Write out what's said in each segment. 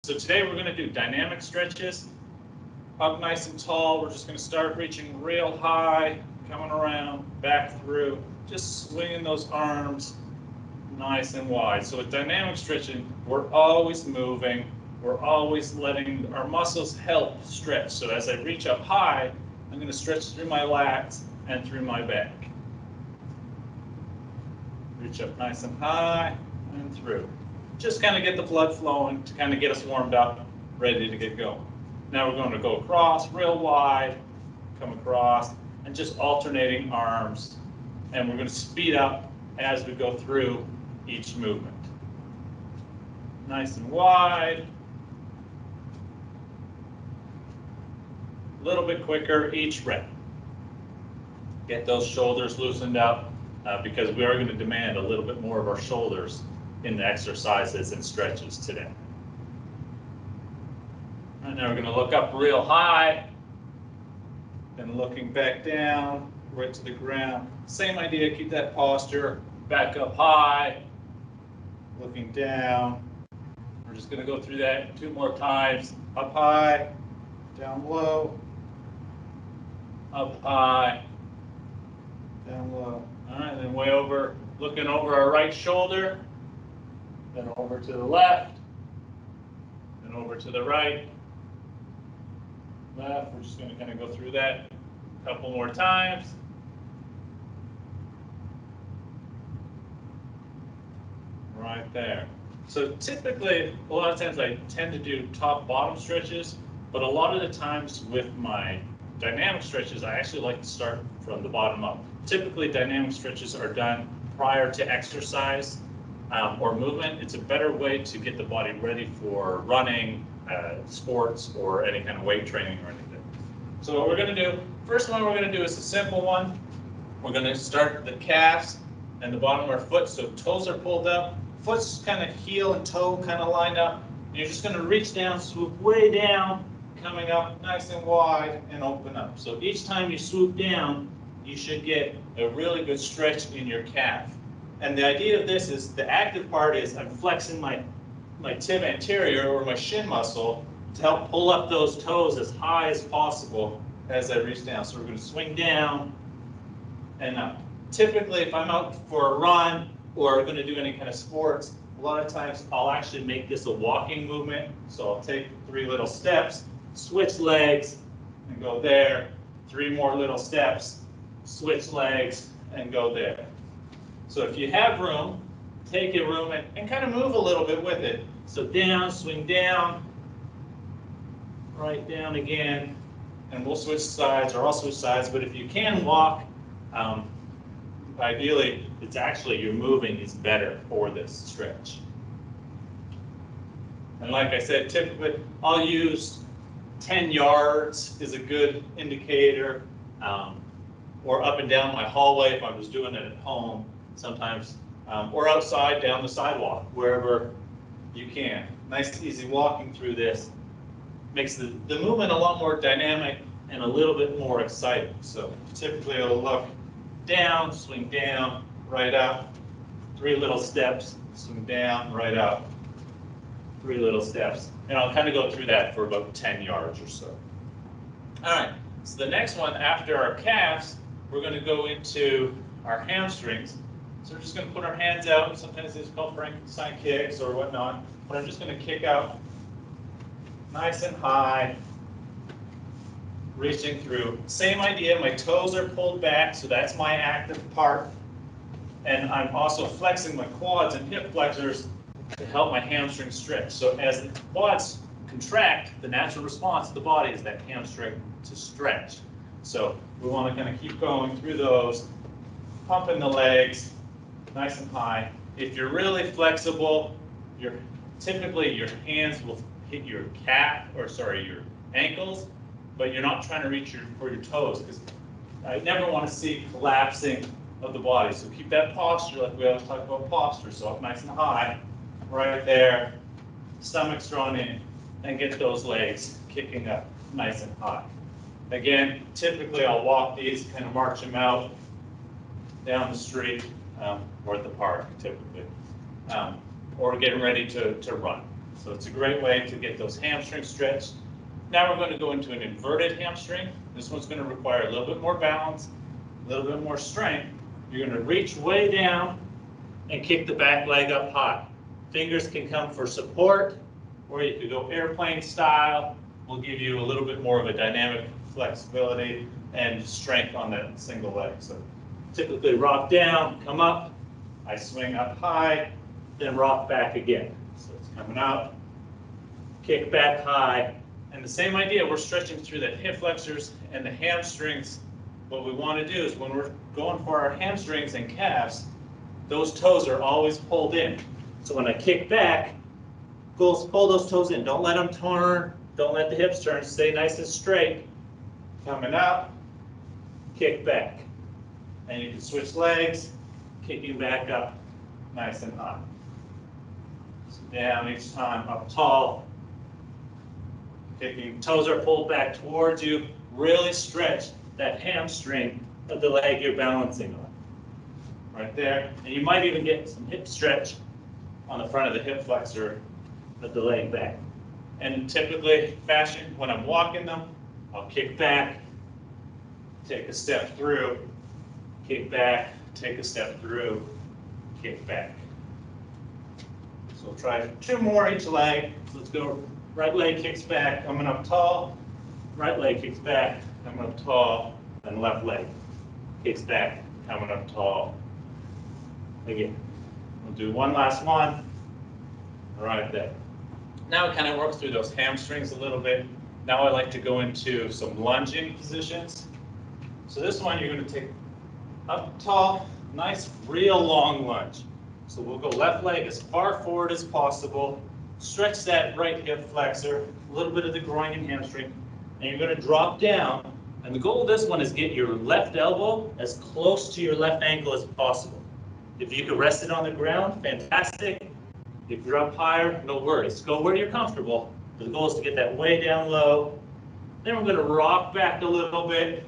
So today we're going to do dynamic stretches. Up nice and tall, we're just going to start reaching real high, coming around, back through, just swinging those arms nice and wide. So with dynamic stretching, we're always moving, we're always letting our muscles help stretch. So as I reach up high, I'm going to stretch through my lats and through my back. Reach up nice and high and through. Just kind of get the blood flowing to kind of get us warmed up, ready to get going. Now we're going to go across real wide, come across, and just alternating arms. And we're going to speed up as we go through each movement. Nice and wide. A little bit quicker each rep. Get those shoulders loosened up because we are going to demand a little bit more of our shoulders in the exercises and stretches today. And now we're going to look up real high, then looking back down, right to the ground. Same idea, keep that posture, back up high, looking down. We're just going to go through that 2 more times. Up high, down low, up high, down low. All right, then way over, looking over our right shoulder, then over to the left, then over to the right, left. We're just going to kind of go through that a couple more times. Right there. So typically, a lot of times I tend to do top-bottom stretches, but a lot of the times with my dynamic stretches, I actually like to start from the bottom up. Typically, dynamic stretches are done prior to exercise or movement. It's a better way to get the body ready for running, sports, or any kind of weight training or anything. So what we're going to do, first one we're going to do is a simple one. We're going to start the calves and the bottom of our foot, so toes are pulled up, foot's kind of heel and toe kind of lined up. And you're just going to reach down, swoop way down, coming up nice and wide and open up. So each time you swoop down, you should get a really good stretch in your calf. And the idea of this is the active part is I'm flexing my tib anterior or my shin muscle to help pull up those toes as high as possible as I reach down. So we're going to swing down and up. Typically, if I'm out for a run or going to do any kind of sports, a lot of times I'll actually make this a walking movement. So I'll take 3 little steps, switch legs, and go there. 3 more little steps, switch legs, and go there. So if you have room, take your room and kind of move a little bit with it. So down, swing down, right down again, and we'll switch sides, or I'll switch sides, but if you can walk, ideally, it's actually you're moving is better for this stretch. And like I said, typically I'll use 10 yards is a good indicator, or up and down my hallway if I was doing it at home sometimes, or outside down the sidewalk, wherever you can. Nice, easy walking through this makes the movement a lot more dynamic and a little bit more exciting. So typically it'll look down, swing down, right up, 3 little steps, swing down, right up, 3 little steps. And I'll kind of go through that for about 10 yards or so. All right, so the next one after our calves, we're going to go into our hamstrings. So we're just going to put our hands out. Sometimes these call Frankenstein kicks or whatnot, but I'm just going to kick out nice and high, reaching through. Same idea, my toes are pulled back, so that's my active part. And I'm also flexing my quads and hip flexors to help my hamstrings stretch. So as the quads contract, the natural response of the body is that hamstring to stretch. So we want to kind of keep going through those, pumping the legs nice and high. If you're really flexible, typically your hands will hit your calf, or sorry, your ankles, but you're not trying to reach for your toes, because I never want to see collapsing of the body. So keep that posture, like we always talk about posture. So up nice and high, right there, stomach's drawn in, and get those legs kicking up nice and high. Again, typically I'll walk these, kind of march them out down the street or at the park, typically, or getting ready to run. So it's a great way to get those hamstrings stretched. Now we're going to go into an inverted hamstring. This one's going to require a little bit more balance, a little bit more strength. You're going to reach way down and kick the back leg up high. Fingers can come for support, or you could go airplane style. Will give you a little bit more of a dynamic flexibility and strength on that single leg. So typically rock down, come up, I swing up high, then rock back again. So it's coming up, kick back high, and the same idea, we're stretching through the hip flexors and the hamstrings. What we want to do is when we're going for our hamstrings and calves, those toes are always pulled in. So when I kick back, pull those toes in. Don't let them turn. Don't let the hips turn. Stay nice and straight. Coming up, kick back. And you can switch legs, kicking back up nice and high. So down each time, up tall. Kicking, toes are pulled back towards you. Really stretch that hamstring of the leg you're balancing on. Right there. And you might even get some hip stretch on the front of the hip flexor of the leg back. And typically, fashion, when I'm walking them, I'll kick back, take a step through, kick back, take a step through, kick back. So we'll try 2 more each leg. So let's go. Right leg kicks back, coming up tall. Right leg kicks back, coming up tall. And left leg kicks back, coming up tall. Again, we'll do one last one. Right there. Now it kind of works through those hamstrings a little bit. Now I like to go into some lunging positions. So this one you're going to take up tall, nice real long lunge. So we'll go left leg as far forward as possible. Stretch that right hip flexor, a little bit of the groin and hamstring, and you're going to drop down. And the goal of this one is get your left elbow as close to your left ankle as possible. If you can rest it on the ground, fantastic. If you're up higher, no worries. Go where you're comfortable. The goal is to get that way down low. Then we're going to rock back a little bit.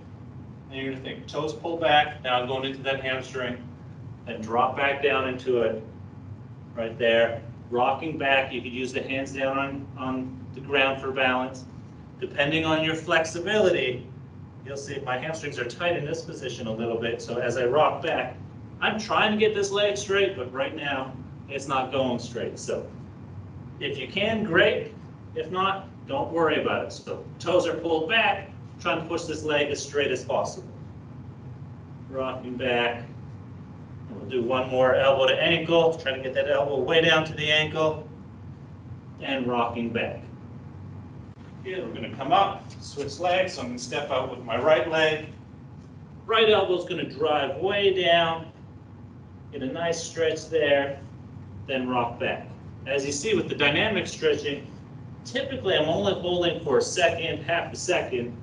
And you're going to think toes pull back. Now I'm going into that hamstring. Then drop back down into it. Right there. Rocking back. You could use the hands down on the ground for balance. Depending on your flexibility, you'll see my hamstrings are tight in this position a little bit. So as I rock back, I'm trying to get this leg straight, but right now, it's not going straight. So if you can, great. If not, don't worry about it. So toes are pulled back, trying to push this leg as straight as possible. Rocking back. And we'll do one more elbow to ankle. Try to get that elbow way down to the ankle. And rocking back. Here, we're going to come up, switch legs. So I'm going to step out with my right leg. Right elbow is going to drive way down. Get a nice stretch there. Then rock back. As you see with the dynamic stretching, typically I'm only holding for a second, half a second,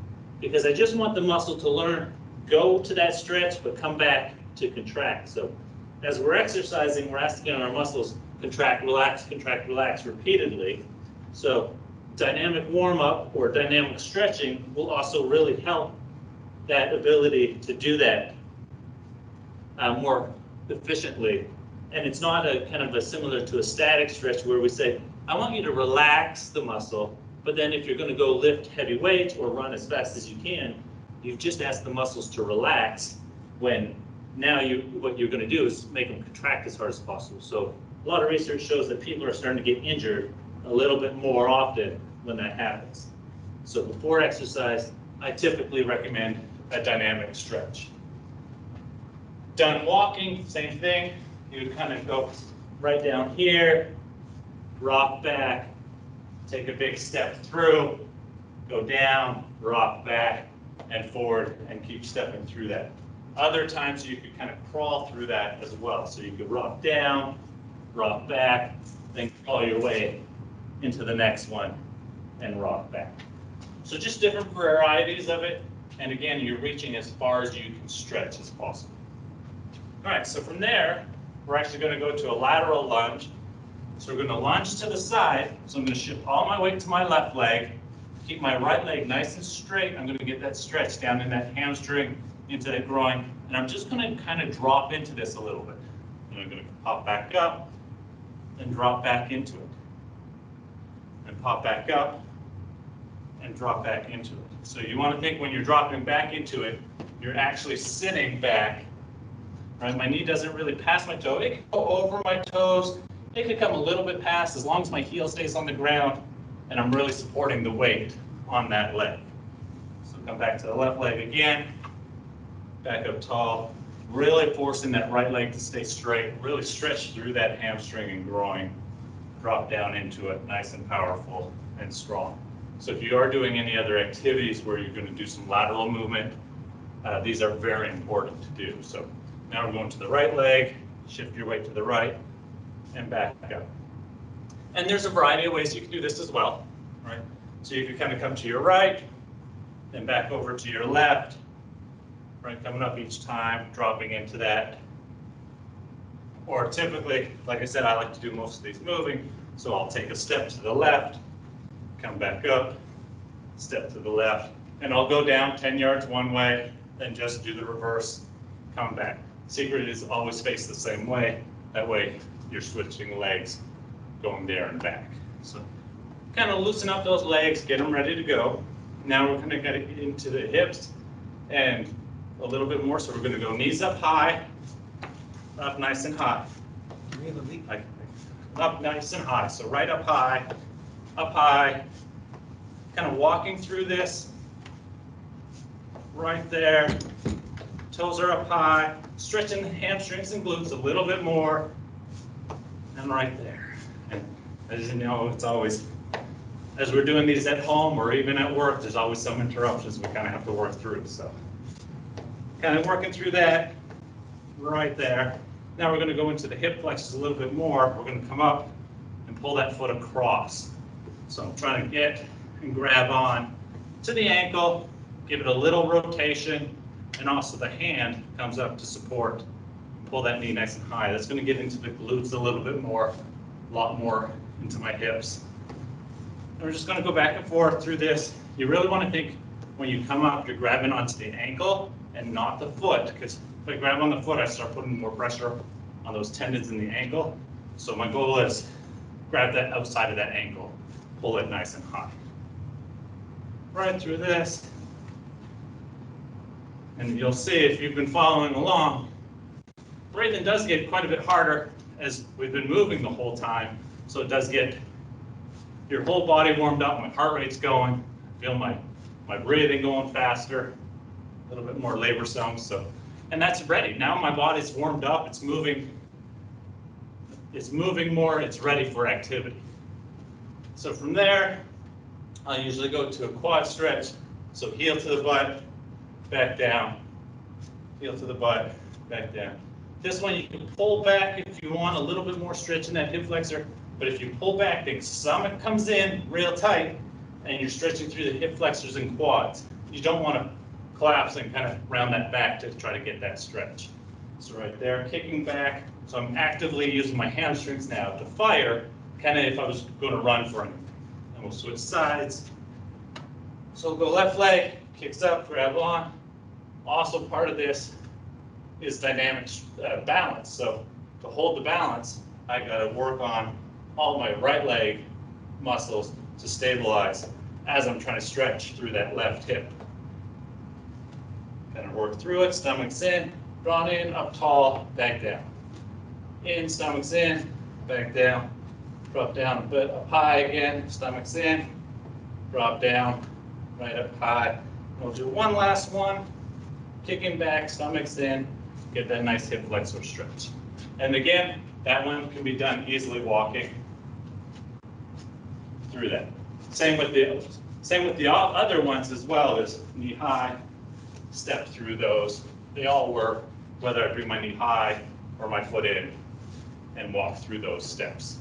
because I just want the muscle to learn, go to that stretch, but come back to contract. So as we're exercising, we're asking our muscles contract, relax repeatedly. So dynamic warm-up or dynamic stretching will also really help that ability to do that more efficiently. And it's not a kind of a similar to a static stretch where we say, I want you to relax the muscle, but then if you're going to go lift heavy weights or run as fast as you can, you've just asked the muscles to relax when now what you're going to do is make them contract as hard as possible. So a lot of research shows that people are starting to get injured a little bit more often when that happens. So before exercise, I typically recommend a dynamic stretch. Done walking, same thing. You kind of go right down here, rock back, take a big step through, go down, rock back, and forward, and keep stepping through that. Other times you could kind of crawl through that as well. So you could rock down, rock back, then crawl your way into the next one and rock back. So just different varieties of it. And again, you're reaching as far as you can stretch as possible. All right, so from there, we're actually going to go to a lateral lunge. So we're going to lunge to the side. So I'm going to shift all my weight to my left leg, keep my right leg nice and straight. I'm going to get that stretch down in that hamstring, into that groin. And I'm just going to kind of drop into this a little bit. And I'm going to pop back up and drop back into it. and pop back up and drop back into it. So you want to think when you're dropping back into it, you're actually sitting back. Right? My knee doesn't really pass my toe. It can go over my toes. It could come a little bit past as long as my heel stays on the ground and I'm really supporting the weight on that leg. So come back to the left leg again. Back up tall. Really forcing that right leg to stay straight. Really stretch through that hamstring and groin. Drop down into it, nice and powerful and strong. So if you are doing any other activities where you're going to do some lateral movement, these are very important to do. So now we're going to the right leg, shift your weight to the right, and back up. And there's a variety of ways you can do this as well, right? So you can kind of come to your right, then back over to your left, right? Coming up each time, dropping into that. Or typically, like I said, I like to do most of these moving, so I'll take a step to the left, come back up, step to the left, and I'll go down 10 yards one way, then just do the reverse, come back. Secret is always face the same way. That way you're switching legs, going there and back. So kind of loosen up those legs, get them ready to go. Now we're going to get into the hips and a little bit more. So we're going to go knees up high, up nice and high. Up nice and high. So right up high, kind of walking through this. Right there. Toes are up high, stretching the hamstrings and glutes a little bit more. And right there. And as you know, it's always, as we're doing these at home or even at work, there's always some interruptions we kind of have to work through. So kind of working through that right there. Now we're going to go into the hip flexors a little bit more. We're going to come up and pull that foot across. So I'm trying to get and grab on to the ankle, give it a little rotation, and also the hand comes up to support. Pull that knee nice and high. That's going to get into the glutes a little bit more, a lot more into my hips. And we're just going to go back and forth through this. You really want to think when you come up, you're grabbing onto the ankle and not the foot, because if I grab on the foot, I start putting more pressure on those tendons in the ankle. So my goal is grab that outside of that ankle, pull it nice and high. Right through this. And you'll see if you've been following along, breathing does get quite a bit harder as we've been moving the whole time. So it does get your whole body warmed up, my heart rate's going, I feel my breathing going faster, a little bit more laborsome. So, and that's ready. Now my body's warmed up, it's moving more, it's ready for activity. So from there, I'll usually go to a quad stretch. So heel to the butt, back down, heel to the butt, back down. This one you can pull back if you want a little bit more stretch in that hip flexor, but if you pull back, the stomach comes in real tight and you're stretching through the hip flexors and quads. You don't want to collapse and kind of round that back to try to get that stretch. So right there, kicking back. So I'm actively using my hamstrings now to fire, kind of if I was going to run for anything. And we'll switch sides. So we'll go left leg, kicks up, grab on. Also part of this is dynamic balance. So to hold the balance, I got to work on all my right leg muscles to stabilize as I'm trying to stretch through that left hip. Kind of work through it, stomach's in, drawn in, up tall, back down. In, stomach's in, back down, drop down a bit, up high again, stomach's in, drop down, right up high. We'll do one last one, kicking back, stomach's in, get that nice hip flexor stretch. And again, that one can be done easily walking through that. Same with the other ones as well, is knee high, step through those. They all work, whether I bring my knee high or my foot in and walk through those steps.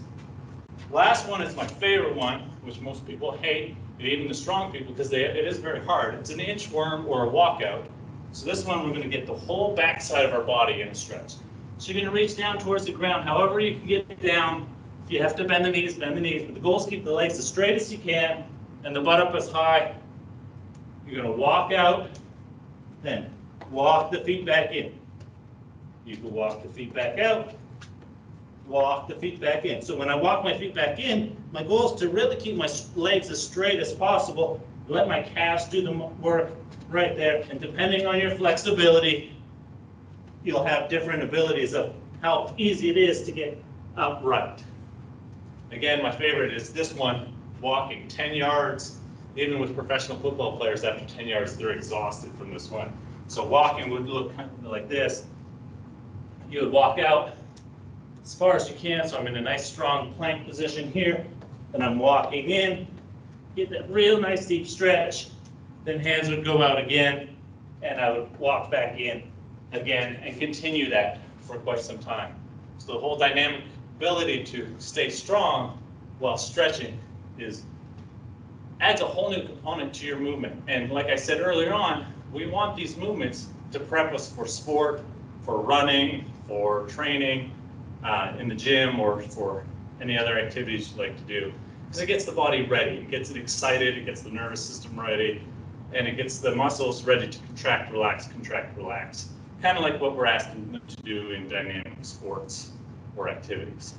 Last one is my favorite one, which most people hate, even the strong people, because it is very hard. It's an inchworm or a walkout. So this one, we're going to get the whole backside of our body in a stretch. So you're going to reach down towards the ground, however you can get down. If you have to bend the knees, but the goal is to keep the legs as straight as you can and the butt up as high. You're going to walk out, then walk the feet back in. You can walk the feet back out, walk the feet back in. So when I walk my feet back in, my goal is to really keep my legs as straight as possible, let my calves do the work right there, and depending on your flexibility, you'll have different abilities of how easy it is to get upright. Again, my favorite is this one, walking 10 yards. Even with professional football players, after 10 yards, they're exhausted from this one. So walking would look kind of like this. You would walk out as far as you can, so I'm in a nice strong plank position here, and I'm walking in, get that real nice deep stretch, then hands would go out again, and I would walk back in again and continue that for quite some time. So the whole dynamic ability to stay strong while stretching adds a whole new component to your movement. And like I said earlier on, we want these movements to prep us for sport, for running, for training in the gym, or for any other activities you like to do. Because it gets the body ready, it gets it excited, it gets the nervous system ready, and it gets the muscles ready to contract, relax, contract, relax. Kind of like what we're asking them to do in dynamic sports or activities.